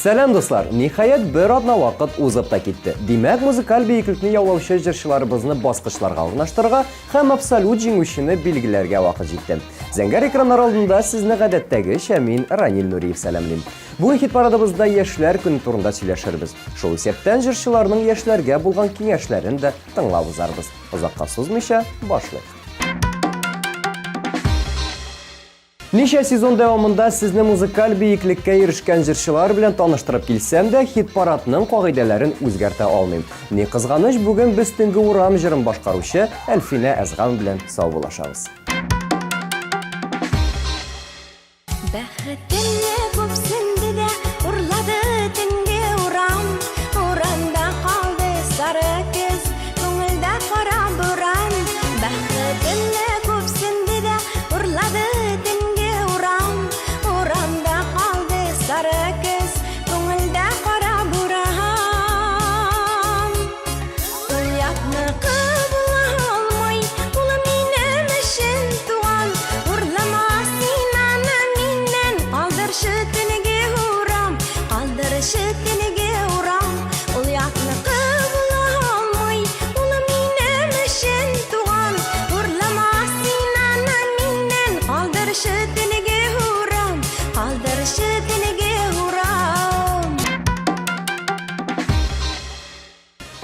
Сәлем дуслар, нихаят бір адна вақыт узып та кетті. Демәк, музыкаль бейкілтіні яулаушы жыршыларыбызны басқышларға алғынаштырға һәм абсолют жеңушіні белгілерге вақыт жетті. Зәңгәр экраннар алдында сізні ғәдәттәге Шәмин Ранил Нуриев сәлемлейм. Бүгін хит парадыбызда яшьләр көне турында сөйләшербез. Шул исәптән жыршыларның яшьләргә булган киңәшләрен дә тыңлап узарбыз. Озакка сузмыйча башлыйк. Ничә сезон дәвамында сезне музыкаль бейеклеккә ирешкән җырчылар белән таныштырып килсәм дә, хит-парадның кагыйдәләрен үзгәртә алмыйм. Ни кызганыч, бүген без төнге урам җырын башкаручы Әлфинә Әзгам белән саубулашабыз.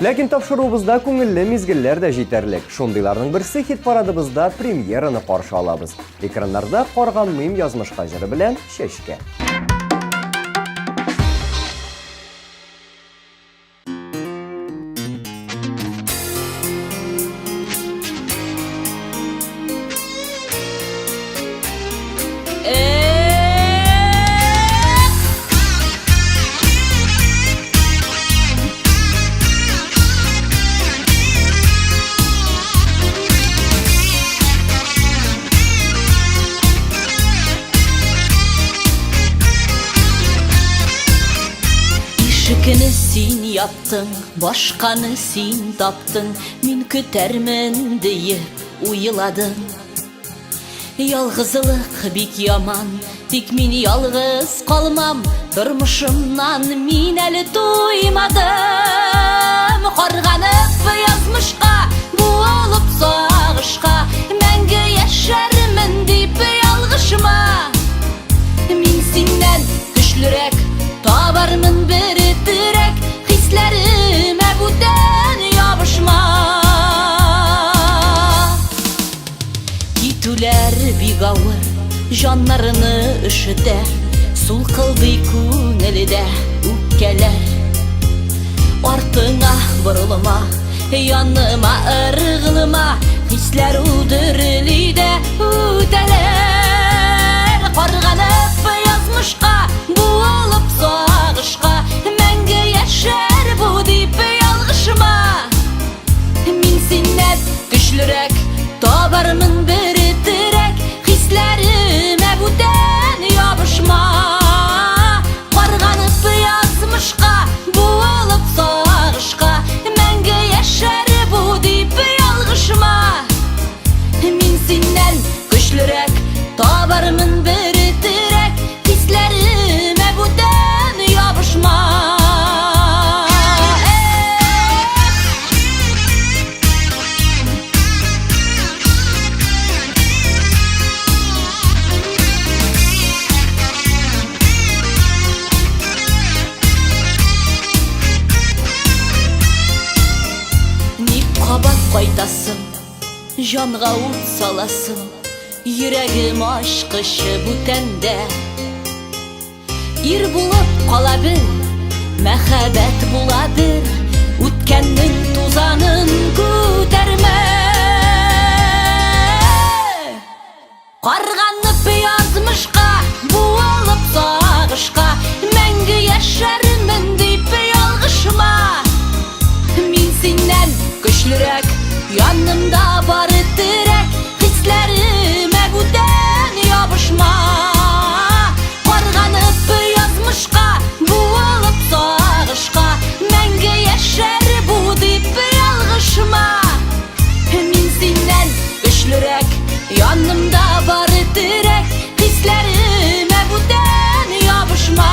Ләкин тапшыруыбызда күңелле мизгелләр дә җитәрлек. Шундыйларның берсе хит парадыбызда премьераны каршы алабыз. Экраннарда Карганмыйм язмышка җыры белән Чәчкә. Ишекне син яптың, башканы син таптың, мин көтәрмен диеп уйладым. Ялгызлык бик яман, тик мин ялгыз калмам, тормышымнан мин әле туймадым. Карганып язмышка, буылып сагышка, мәңге яшәрмен дип ялгышма. Мин синнән көчлерәк табармын бер терәк, хисләремә бүтән ябышма. Китүләр бик авыр, җаннарны өшетә, сулкылдый күңелдә үпкәләр. Артыңа борылма, яныма ыргылма, хисләр үдерли дә үтәләр. Карганып язмышка, буылып сагышка, мәңге яшәр бу дип ялгышма. Мин синнән көчлерәк табармын бер терәк, хисләремә бүтән ябышма. Карганып язмышка, буылып сагышка, мәңге яшәр бу дип ялгышма. Мин синнән көчлерәк табармын бер терәк, хисләремә бүтән ябышма. Ник кабат кайтасың, җанга ут саласың, йөрәгем ачкышы бүтәндә. Ир булып кала бел, мәхәббәт була бел, үткәннең тузанын күтәрмә. Карганып язмышка, буылып сагышка, мәңге яшәрмен дип ялгышма. Мин синнән көчлерәк, янымда бары терәк, хисләремә бүтән ябышма. Карганып язмышка, буылып сагышка, мәңге яшәр бу дип ялгышма. Мин синнән көчлерәк, янымда бары терәк, хисләремә бүтән ябышма.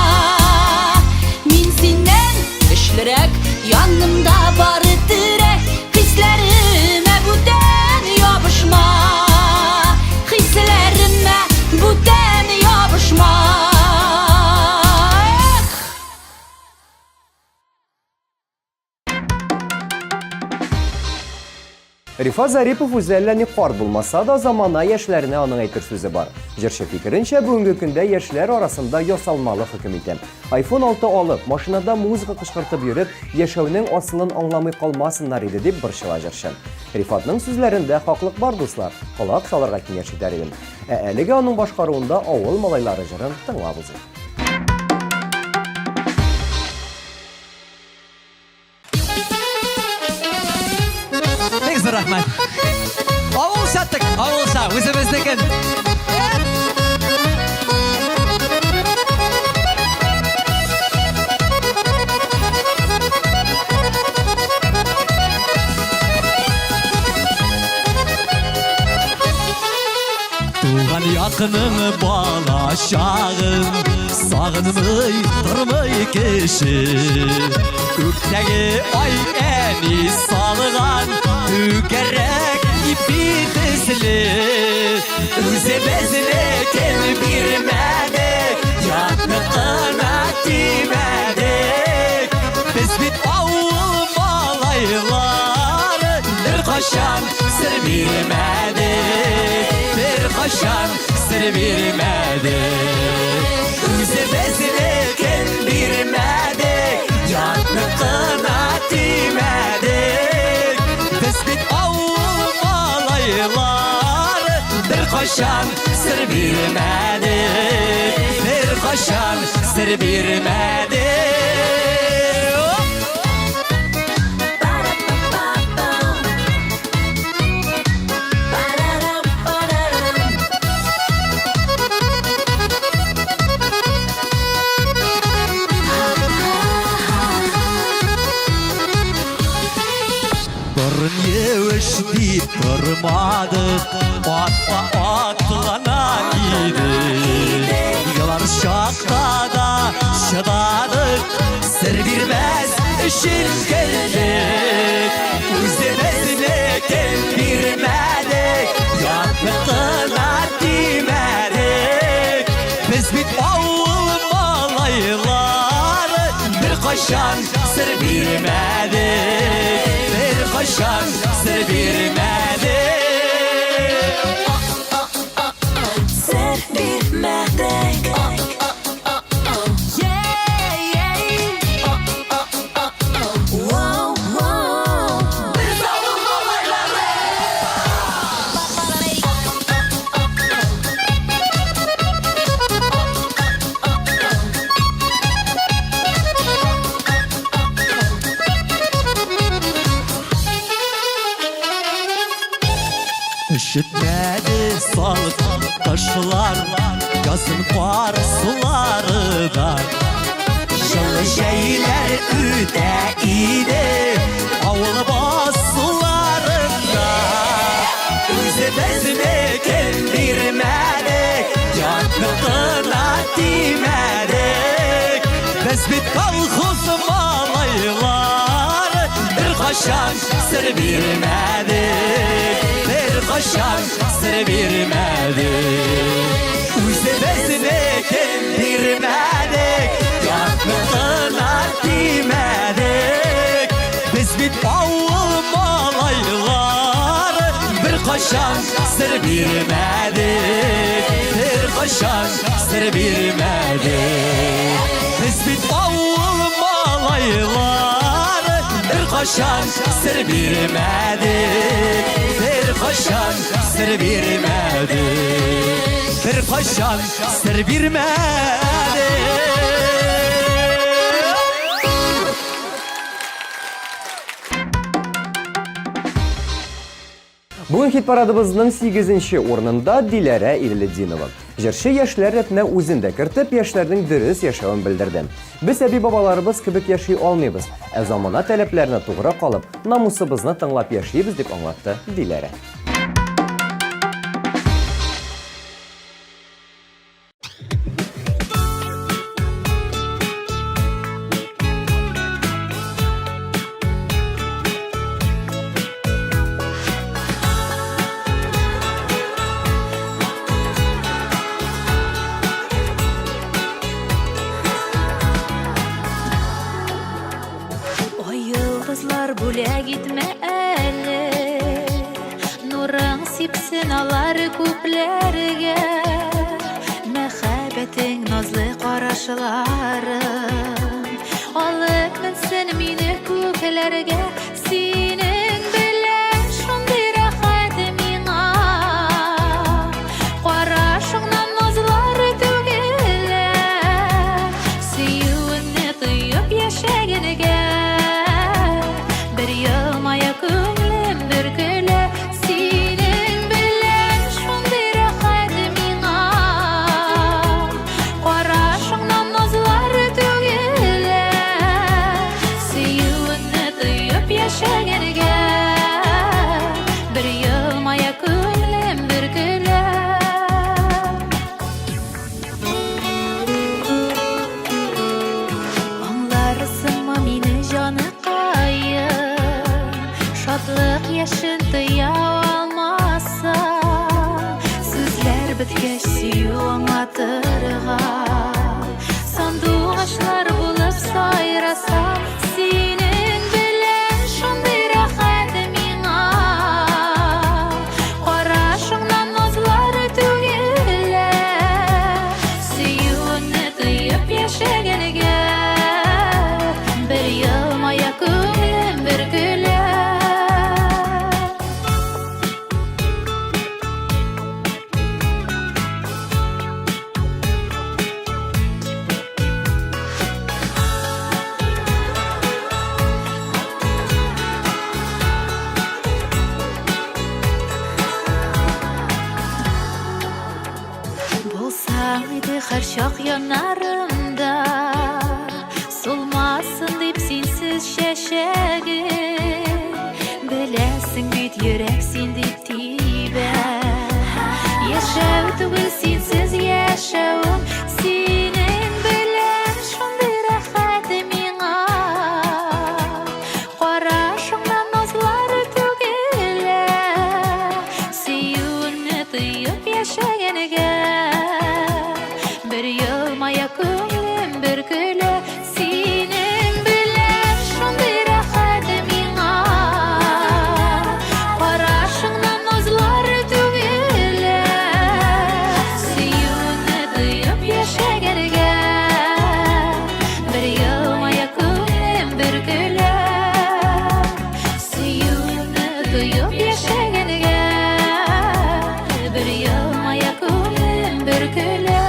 Rifat Zaripov o'zi әллә ни карт булмаса да замана яшьләренә аның әйтер сүзе бар. Җырчы фикеренчә, бүгенге көндә яшьләр арасында ясалмалы хөкем итә. iPhone 6 алып, машинада музыка кычкыртып йөреп, яшәүнең асылын аңламый калмасыннар иде дип борчыла җырчы. Рифатның сүзләрендә хаклык бар, дуслар. Колак салырга киңәш итәр идем. Әлегә аның башкаруында авыл малайлары җырын тыңлап узыйк. Rahmat. Avul sattık, avulsa, o'zimiznikin. Tuğan yakınım balaşağım, sağınmay durmay kişi. Gökteki ay eni salgan, tükerek ipi dizili. Özümüzle kel birmedik, yaklıkına demedik. Biz bit avul malaylar, bir kaşan sır bilmedik. Bir kaşan sır bilmedik. Özümüzle kel birmedik, yaklıkına demedik. Biz bit avul malaylar, bir kaşan sır bilmedik. Bir kaşan sır bilmedik. Yeviş deyip durmadık, atla atlana gidik. Yılan şakta da şıdadık, sır bilmez işin geldik. Özümüzle kel bilmedik, yaklıkına demedik. Biz bit avul malaylar, bir kaşan sır bilmedik. Kaşan sır bilmedik. Sır bilmedik. Biz avul malayları. Üşütmedi salık taşlar, yazın var suları da. Yılı şeyler üde idi, avul bas sularında. Özümüzle kel birmedik, yaklıkına demedik. Biz bit kalkuz malaylar, bir kaşan sır bilmedik. Bir kaşan sır bilmedik. Özümüzle kel birmedik, yaklıkına demedik. Biz bit avul malaylar, bir kaşan sır bilmedik. Bir kaşan sır bilmedik. Biz bit avul malaylar, bir kaşan sır bilmedik. Bir kaşan sır bilmedik. Bir kaşan sır bilmedik. Bugün hit paradımızın 8-nji ornында Dilәрә Ирлединова. Җырчы яшьләр рәтенә үзен дә кертеп, яшьләрнең дөрес яшәвен белдерде. Без әби бабаларыбыз кебек яши алмыйбыз, ә замана таләпләренә тугры калып, намусыбызны тыңлап яшибез дип аңлатты Диләрә. Ой, йылдызлар бүләк итмә әле, Ишеген алар күпләргә, мәхәббәтең назлы карашларың. Алып менсен мине күкләргә, синең белән шундый рәхәт миңа. Карашыңнан назлар түгелә, сөюеңне тоеп яшәгәнгә. Бер елмая күңлем бөркелә, синең белән шундый рәхәт миңа. Карашыңнан назлар түгелә, сөюеңне тоеп яшәгәнгә. Бер елмая күңлем бөркелә. Аңларсыңмы мине җаныкаем, шатлык яшен тыя алмаса. Сүзләр беткәч сөю аңлатырга, сандугачлар булып сайраса. Синең белән шундый рәхәт миңа. Карашыңнан назлар түгелә, сөюеңне тоеп яшәгәнгә. Бер елмая күңлем бөркелә. Булсаң иде һәр чак янарымда, сулмасын дип синсез чәчәгем. Беләсең бит йөрәк син дип тибә. Яшәү түгел синсез яшәүем, синең белән шундый рәхәт миңа. Карашыңнан назлар түгелә, сөюеңне тоеп яшәгәнгә. Бер елмая күңлем бөркелә, синең белән шундый рәхәт миңа. Карашыңнан назлар түгелә, сөюеңне тоеп яшәгәнгә. Бер елмая күңлем бөркелә, сөюеңне тоеп яшәгәнгә. Бер елмая күңлем бөркелә.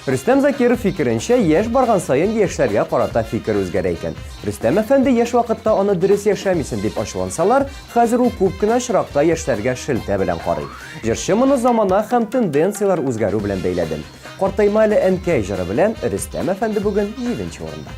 Рөстәм Закиров фикеренчә, яшь барган сайын яшьләргә карата фикер үзгәрә икән. Рөстәм әфәнде яшь вакытта аны дөрес яшәмисен дип ачулансалар, хәзер ул күп кенә очракта яшьләргә шелтә белән карый. Җырчы моны замана һәм тенденциялар үзгәрү белән бәйләде. Картайма әле әнкәй җыры белән Рөстәм әфәнде бүген 7нче урында.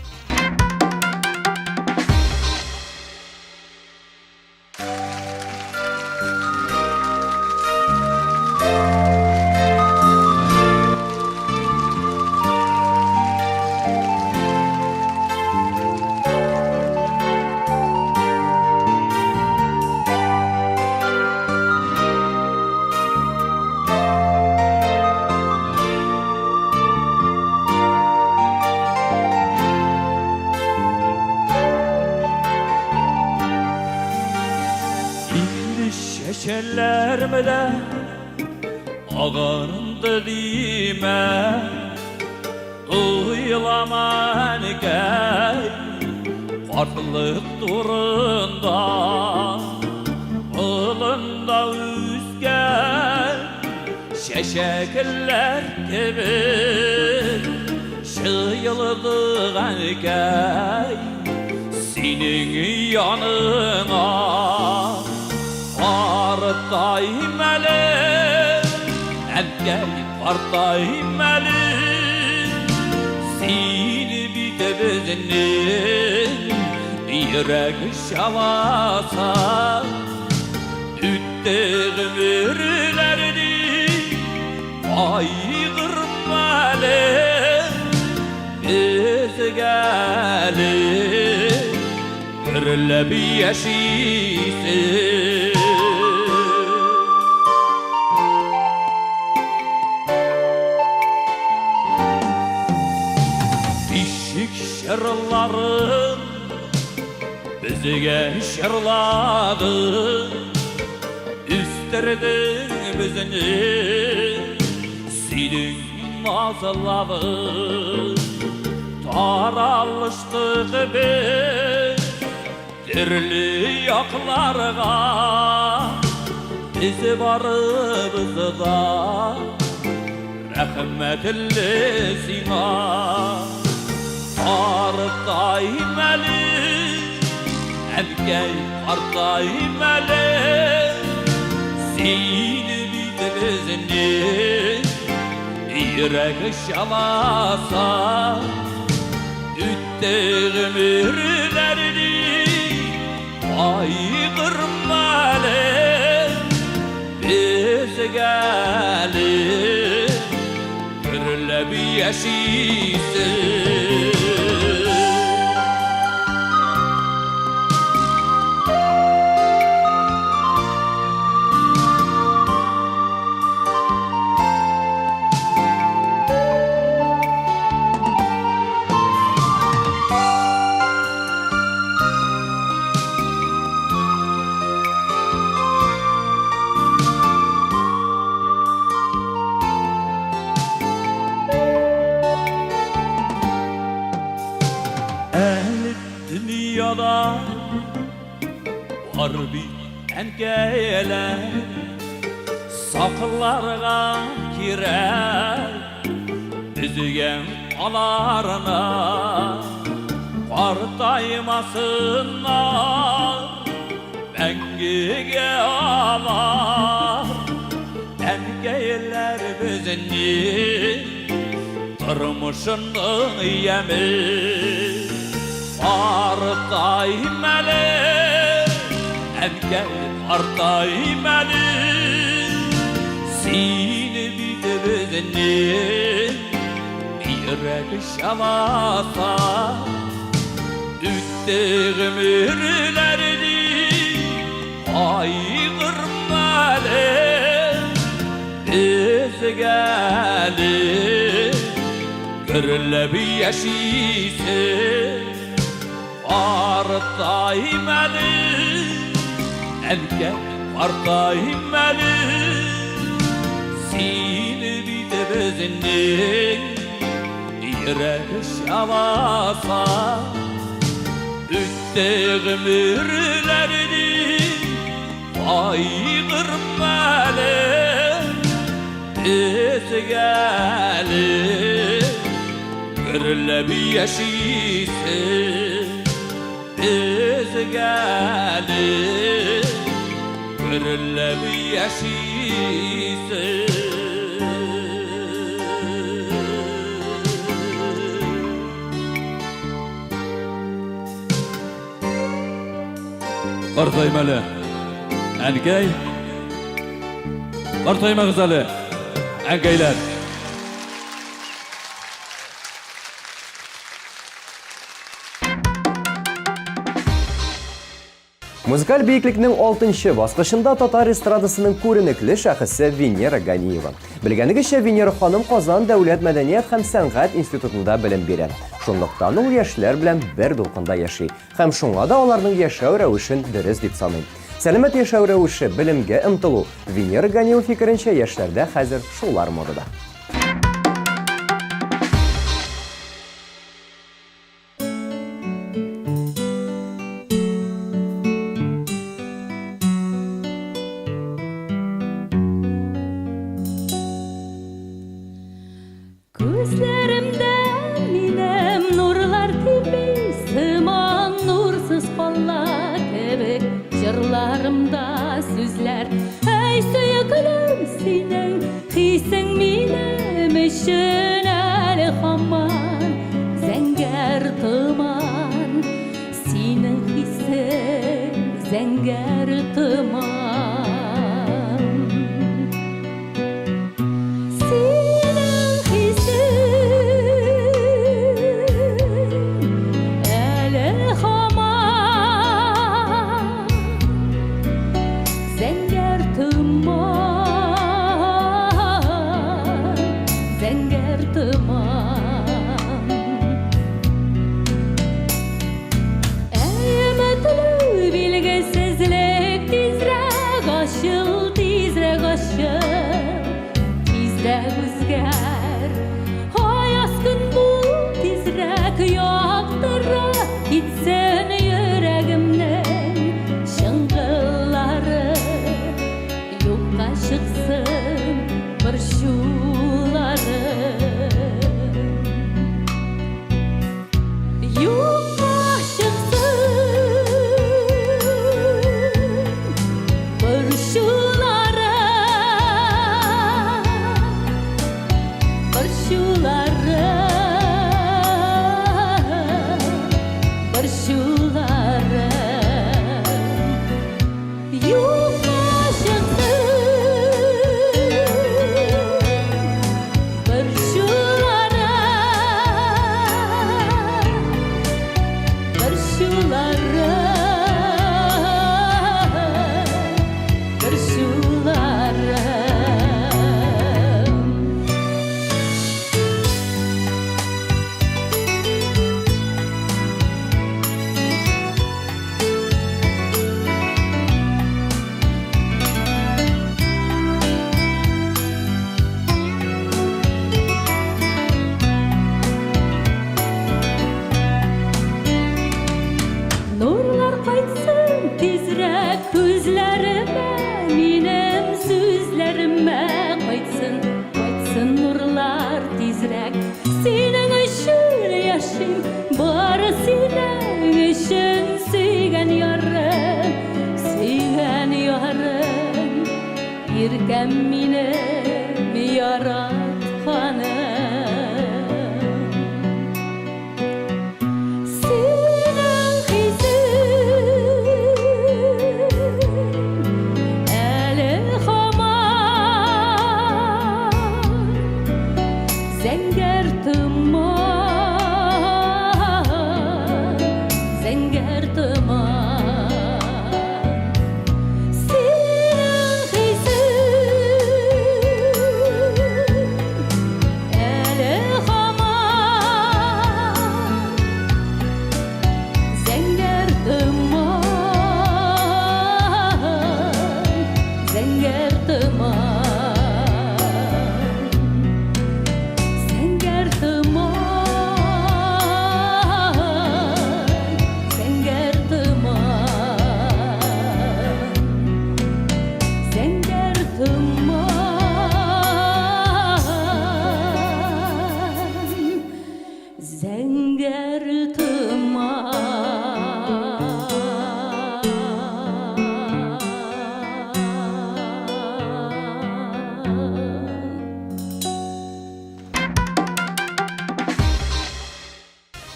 Şekerlermede ağarındı dime, uyulaman gel farklılık durunda, ılında üzgen şeşekler gibi şıyılıdığın gel senin yanına. Partayım əli, əmgəl partayım əli, seni bitebizinin yürek şavasa, üttüğüm ürlerdi, ayğırmalı, gelip Gürle bir yaşisin Pişik şırların bizge şırladı Üsterdin bizini silin nazladı Taralıştık biz dirli yaklarga Bizi barımızda rahmetilli sina Artayım eli Erkek artayım eli Seni bitirizini Yürek şalasa Ütteğim ürlerini Aygırmalı Biz gelip Gürle bir yaşisin Dünyada var bir engeler Saflarga girer Düzgen alarına Partaymasınlar Bengige alar Engeler bizini Durmuşunun yemi Partayım eli Erkek partayım eli Seni bitirizini Yürek şalasa Ütteğim ürlerini Aygırmalı Biz gelip Gürle bir yaşisin Partayım eli Erkek partayım eli Seni bitirizini Yürek şalasa Ütteğim ürlerini Aygırmalı Biz gelip Gürle bir yaşisin Biz gelip Gürle bir yaşisin Partayım eli Enkey Partayım güzeli Enkeyler Muzikal beyiklikning 6-cı basqışında Tatar estradasının ko'rinekli şahısı Venera Ganiyeva. Bilgenigicha Venera xonim Qozon davlat madaniyat ham san'at institutida bilim beradi. Shundaqdan u yoshlar bilan bir to'lqinda yashaydi. Ham shunga da ularning yashash ravishini durust deb sanaydi. Salomat yashash ravishi bilimga intilu. Venera Ganiyeva fikrincha yoshlarda hozir shular modada. Gözlerimden minem nurlar gibi Sıman nursuz kollar tebek Jırlarımda sözler Ey suyuklum senin Hisen minem işin Ali hamman Zenger tıman Senin hisen zenger tıman şuları bir şuları Nurlar qaytsın tezrek gözlerime Minem sözlerime Qaytsın nurlar tezrek Senin için yaşım Bari senin için Seygen yarım Yerkem minem yaratkanım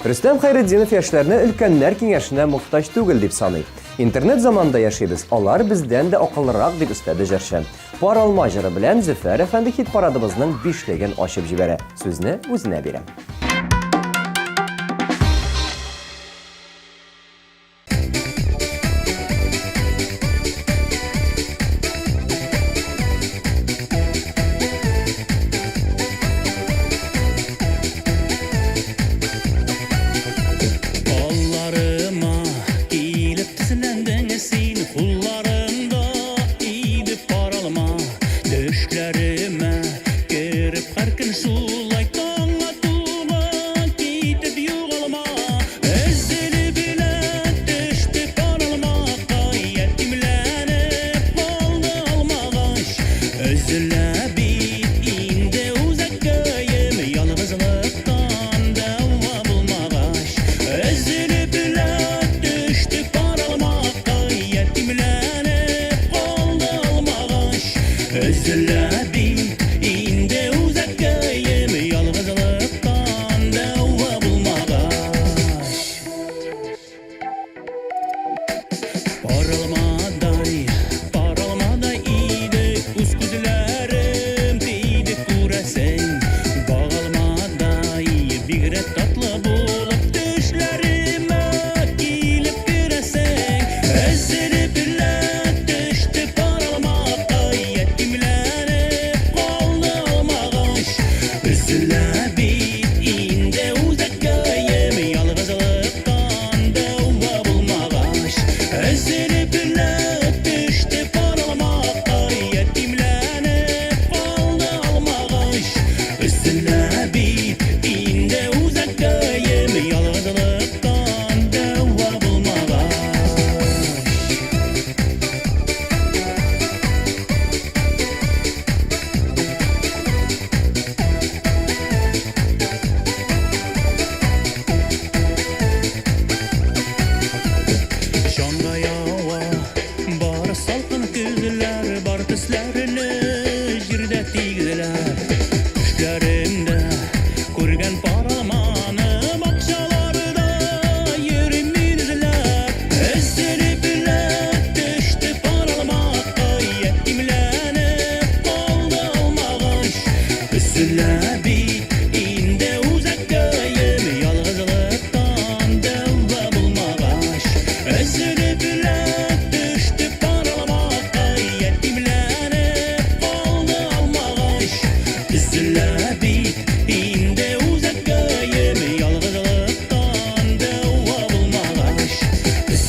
Rüstem Xayreddinov яшьләрне өлкәннәр киңәшенә мохтаҗ түгел дип саный. Интернет заманында яшибез, алар бездән дә акыллырак дип өстәде җырчы. Пар алма җыры белән Зөфәр әфәнде хит парадыбызның 5леген ачып җибәрә. Сүзне үзенә бирә. Düşlerime girip her gün sulay tanga tuğla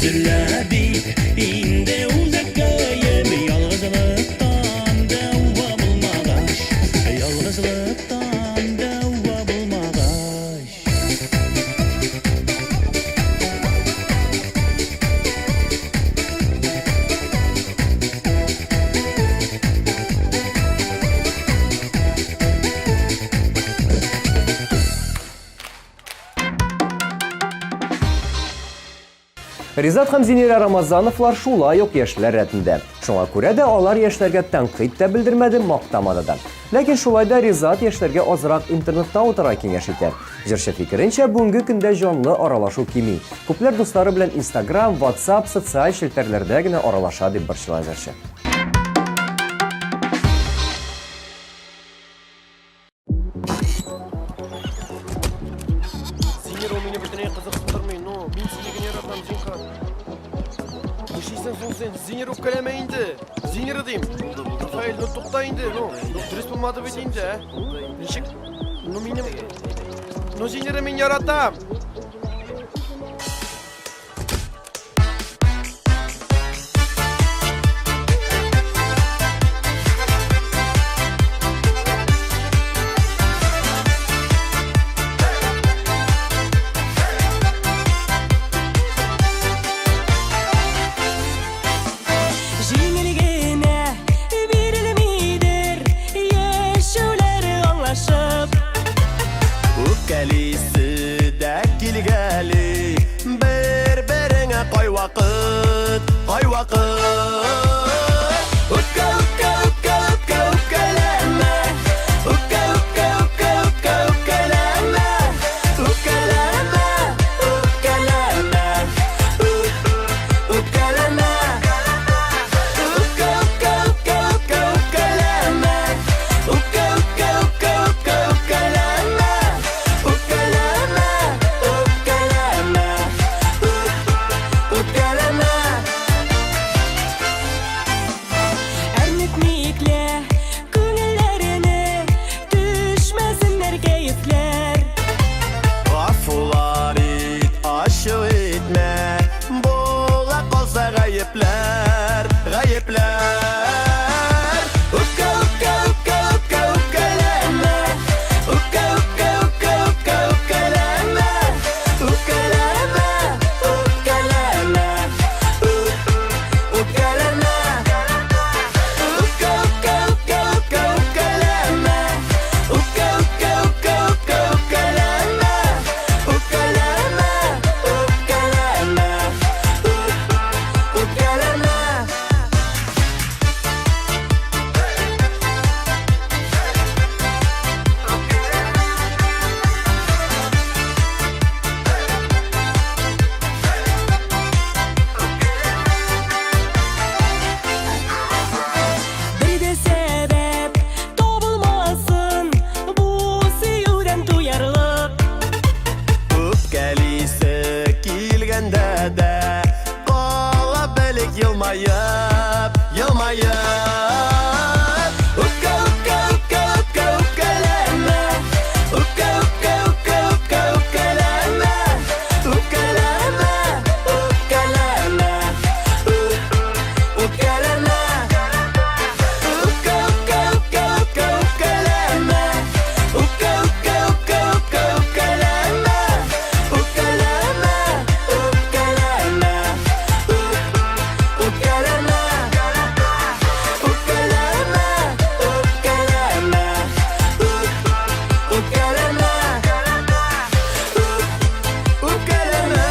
Gürlebi indi uzakayım Yalğızlıktan dava bulmagaş Yalğızlıktan dava bulmagaş Ризат һәм Зинира Рамазановлар шулай ук яшьләр рәтендә. Шуңа күрә дә алар яшьләргә тәнкыйть тә белдермәде, мактамады да. Ләкин шулай да Ризат яшьләргә азрак интернетта утыра киңәш итә. Җырчы фикеренчә, бүгенге көндә җанлы аралашу кими. Күпләр дуслары белән Instagram, WhatsApp социаль челтәрләрдә генә аралаша дип борчыла җырчы. Зинер, у меня бөтенләй кызыктырмый, но мин сине генә яратам, Зинка. Ушисен соң сен, Зинер үпкәләмә инде. Зинер дим. Рафаэль, ну тукта инде, ну. Дөрес булмады бит инде, ә? Ничек? Ну минем... Ну Зинер мин яратам. Үпкәлисе дә килгәли бер-береңә кайвакыт Үпкә, үпкә, үпкә, үпкә, үпкәләмә Үпкә, үпкә, үпкә, үпкә, үпкәләмә Үпкәләмә, үпкәләмә Үпкәләмә Үпкә, үпкә, үпкә, үпкә, үпкәләмә Үпкә, үпкә, үпкә, үпкә, үпкәләмә Үпкәләмә, үпкәләмә Үпкәләмә Әрнетмикле күңелләренә төшмәсеннәр кәефләр Гафулар ит, ачу итмә Була калса гаепләр Үпкә, үпкә, үпкә, үпкә, үпкәләмә Үпкә, үпкә, үпкә, үпкә, үпкәләмә Үпкәләмә, үпкәләмә Үпкәләмә Үпкә, үпкә, үпкә, үпкә, үпкәләмә Үпкә, үпкә, үпкә, үпкә, үпкәләмә Үпкәләмә, үпкәләмә Үпкәләмә Бер дә сәбәп табылмасын бу сөюдән туярлык Үпкәлисе килгәндә дә кала белек елмаеп Үпкә, үпкә, үпкә, үпкә, үпкәләмә Үпкә, үпкә, үпкә, үпкә, үпкәләмә Үпкәләмә, үпкәләмә Үпкәләмә Үпкә, үпкә, үпкә, үпкә, үпкәләмә Үпкә, үпкә, үпкә, үпкә, үпкәләмә Үпкәләмә, үпкәләмә Үпкәләмә Үпкәләмә, үпкәләмә Үпкәләмә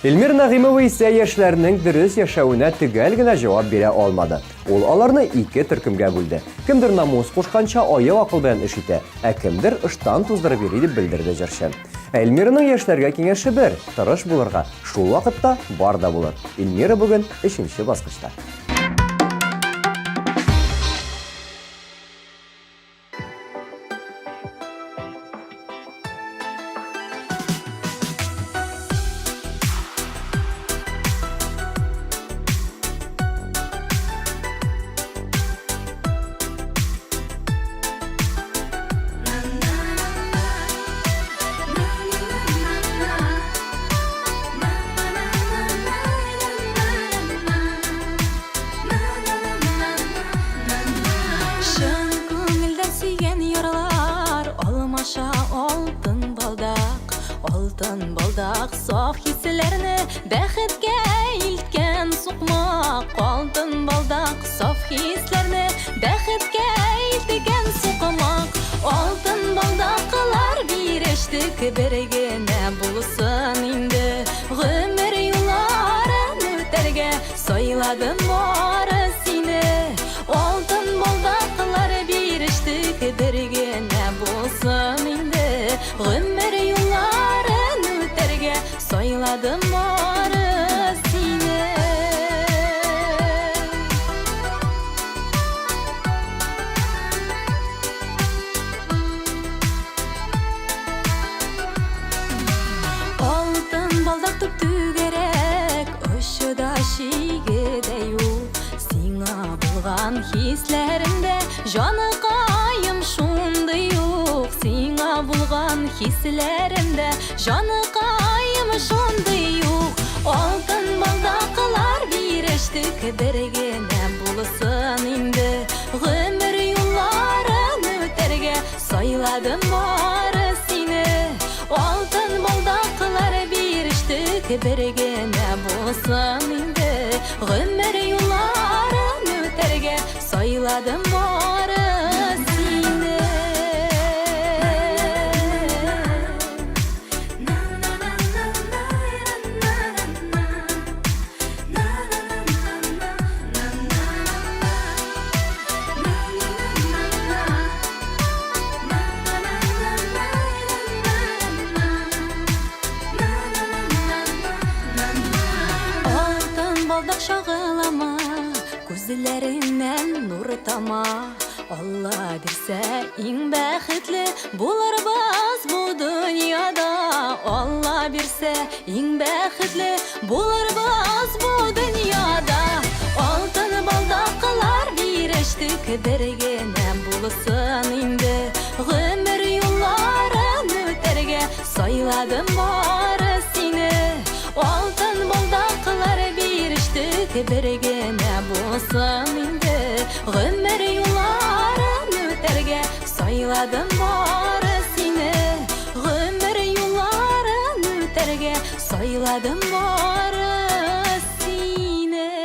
Эльмир Нагыймова исә яшьләрнең дөрес яшәвенә төгәл генә җавап бирә алмады. Ул аларны ике төркемгә бүлде. Кемдер намус кушканча аяк акыл белән эш итә, ә кемдер ыштан туздырып йөри дип белдерде җырчы. Эльмираның яшьләргә киңәше бер: тырыш булырга, шул вакытта бар да булыр. Эльмира бүген 3нче баскычта. saf hislerni Bäxetge iltken suqmaq Altın baldak saf hislerni Bäxetge iltken suqmaq Altın baldaqlar birleştik Bergene bulsun indi Gümür yılların öterge Sayladım var seni Altın baldaqlar birleştik Bergene bulsun indi Gümür yılların öterge Sayladım var seni Altın baldak tüptü gerek Öşüda şigedeyu Sina bulgan hislerimde Canı kayım şundı yok Sina bulgan hislerimde Canı kayım şundı yok Altın baldaklar birleştik Bergene bulsun indi Gümür yılların öterge Sayladım var seni Altın baldaklar birleştik Bergene bulsun indi Gümür yılların öterge Sayladım var seni Altın baldak şağılama Gözlerinden nur tama Allah birse in bəxtli Bularmaz bu dünyada Allah birse in bəxtli Bularmaz bu dünyada Altın baldaqlar birleştik Bergene bulsun indi Gümür yılların öterge Sayladım var seni Altın baldaqlar birleştik Bergene bulsun indi Gümür yılların öterge Sayladım var seni Gümür yılların öterge Sayladım var seni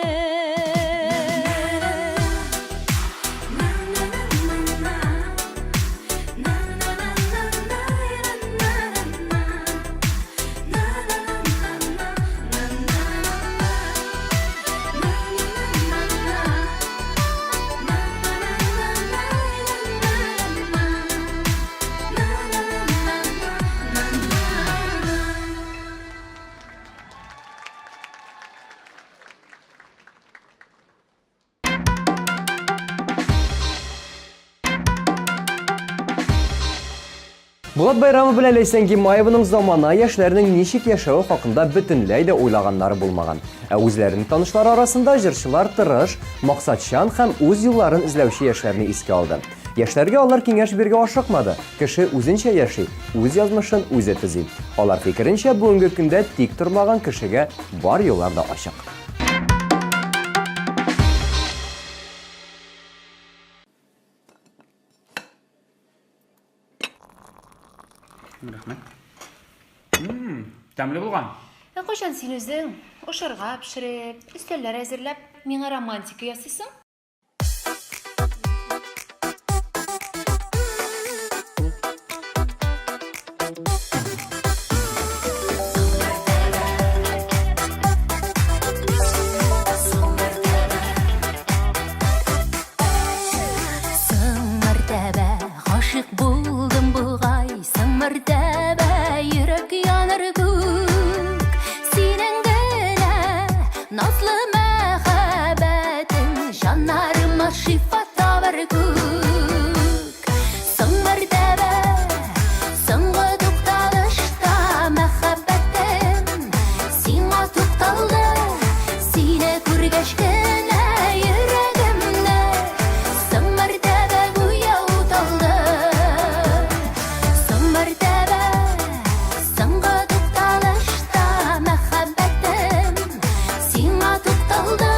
Булат байрамы белән Ләйсән Гимаеваның замана яшьләрнең ничек яшәве хакында бөтенләй дә уйлаганнары булмаган. Ә үзләренең танышлары арасында җырчылар тырыш, максатчан һәм үз юлларын эзләүче яшьләрне искә алды. Яшьләргә алар киңәш бирергә ашыкмады. Кеше үзенчә яши, үз язмышын үзе төзи. Алар фикеренчә, бүгенге көндә тик тормаган кешегә бар юллар да ачык. Рәхмәт. Тәмле булган. Кайчан син үзең ашарга пешереп, өстәлләр әзерләп, миңа романтика ясыйсың? Сиңа тукталды,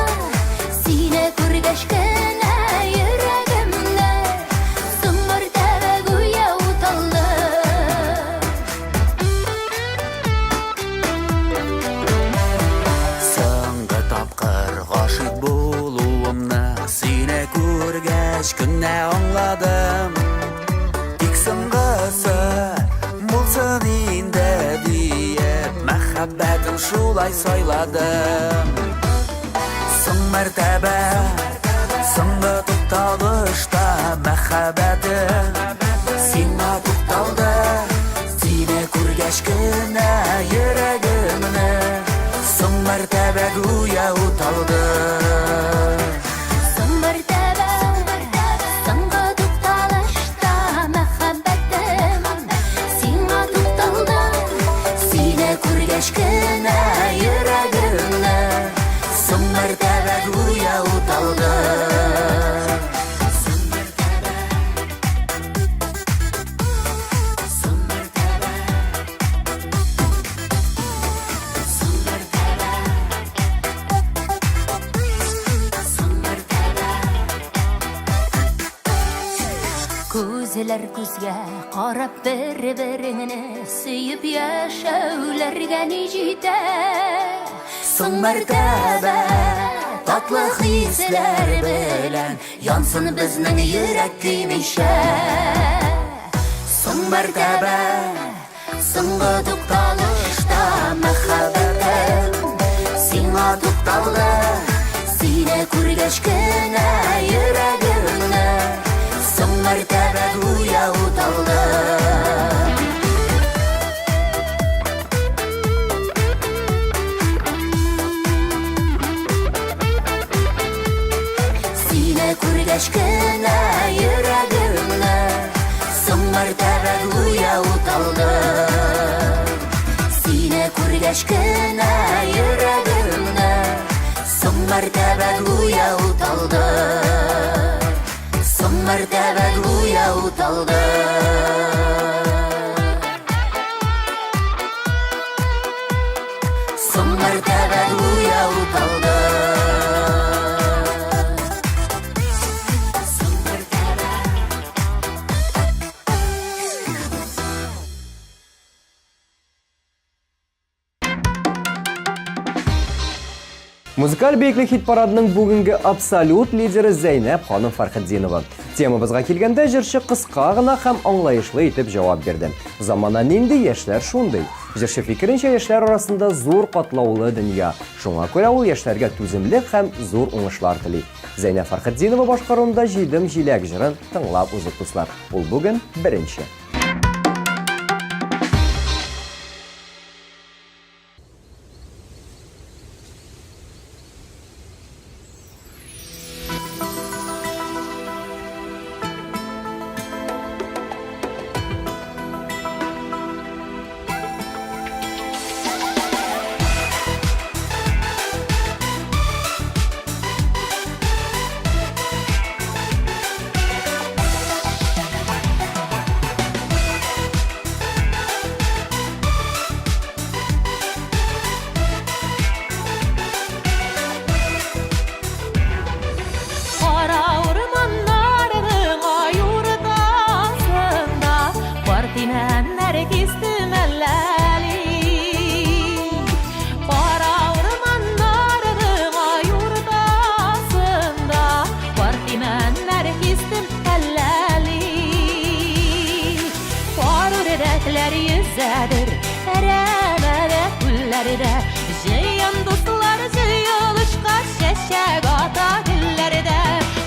сине күргәч кенә шулай сайладым. Соң мәртәбә, соңғы тукталышта мәхәббәтем сиңа тукталды. Сине күргәч кенә йөрәгемне соң мәртәбә гүя уталды. Соң мәртәбә, соңгы тукталышта мәхәббәтем сиңа тукталды. Сине күргәч кенә йөрәгемне соң мәртәбә гүя уталды. Күзләр күзгә карап бер-береңне сөеп яшәүләргә ни җитә. Соң мәртәбә, татлы хисләр белән янсын безнең йөрәк көймичә. Соң мәртәбә, соңгы тукталышта мәхәббәтем сиңа тукталды. Сине күргәч кенә йөрәгемне соң мәртәбә гүя уталды. Сине күргәч кенә йөрәгемне соң мәртәбә гүя уталды. Сине күргәч кенә йөрәгемне соң мәртәбә гүя уталды. Соң мәртәбә гүя уталды. Соң мәртәбә гүя уталды. Музыкаль бейклек хит парадының бүгінгі абсолют лидері Зәйнәп ханым Фәрхетдинова. Темабызға келгенде жыршы қысқа ғына һәм аңлайышлы итеп жауап берді. Замана нинди яшьләр шундый. Жыршы фикеренчә яшьләр арасында зур катлаулы дөнья. Шуңа күрә ул яшьләргә түземлек һәм зур уңышлар тели. Зәйнәп Фәрхетдинова башкаруында җидем җиләк җырын тыңлап узып дуслар. Ул бүген беренче. Yüzədir, ərəmədə güllərdə Jeyyan dostlar jeyılışqa şəşək ata dillərdə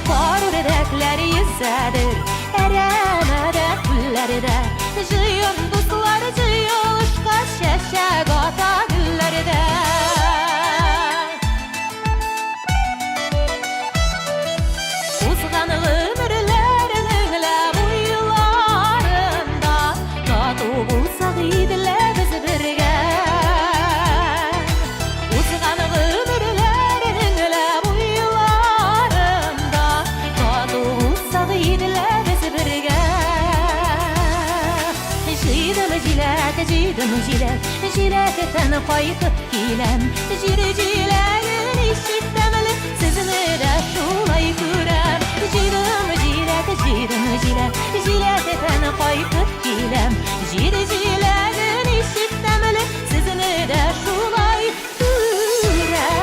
Qar ürəklər yüzədir, ərəmədə güllərdə Jeyyan dostlar jeyılışqa şəşək ata dillərdə Uzğan ömürlərində bu yıllarında Qatı bulsaq idilə biz birgə Uzğan ömürlərində bu yıllarında Qatı bulsaq idilə biz birgə Jidim jilək, jiləkətən qayıtıb kiləm Jiləyin işitdəməli sizni də şulay görəm Jidim jilək, jiləkətən qayıtıb kiləm Jiləyin işitdəməli sizni də şulay görəm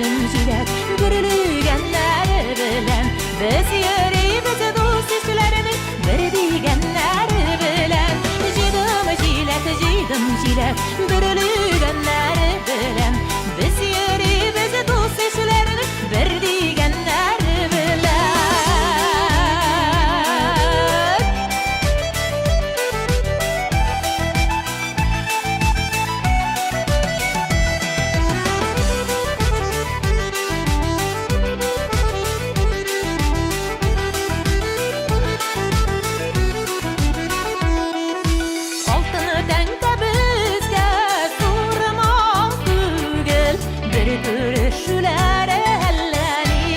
жидым жиләк Гүрілгәннәре белән Без йөрибез дус исләрне Бер дигәннәре белән Жидым жиләк Гүрілгәннәре белән Без йөрибез дус исләрне Бер дигәннәре белән Алтыны тәңкә безгә зурман түгел, бер күрешүләре әллә ни.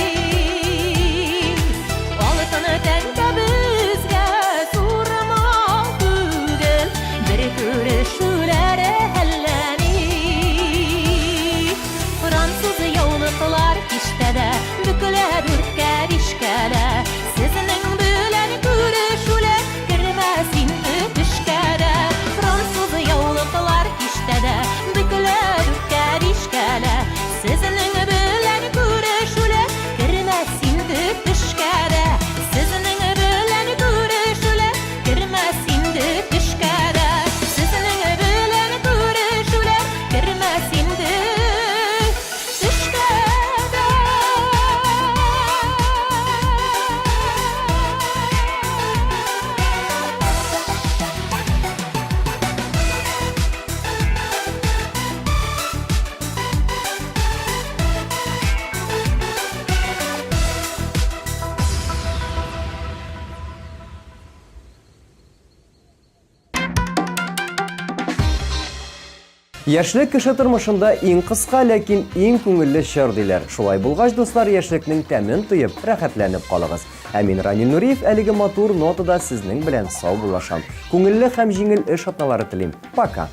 Алтыны тәңкә безгә зурман түгел, бер күрешүләре әллә ни. Француз яулыклар киштәдә, бөкелә дүрткә бишкәдә. Сезнең белән күрешүләр кермәс инде төшкәдә. Француз яулыклар киштәдә, бөкелә дүрткә бишкәдә. Сезнең белән күрешүләр кермәс инде төшкәдә. Сезнең белән күрешүләр кермәс инде төшкәдә. Сезнең белән күрешүләр кермәс инде төшкәдә. Яшьлек кеше тормышында иң кыска, ләкин иң күңелле чор диләр. Шулай булгач, дуслар, яшьлекнең тәмен тоеп, рәхәтләнеп калыгыз. Ә мин Ранил Нуриев әлеге матур нотада сезнең белән сау булашам. Күңелле һәм җиңел эш атналары телим. Пока.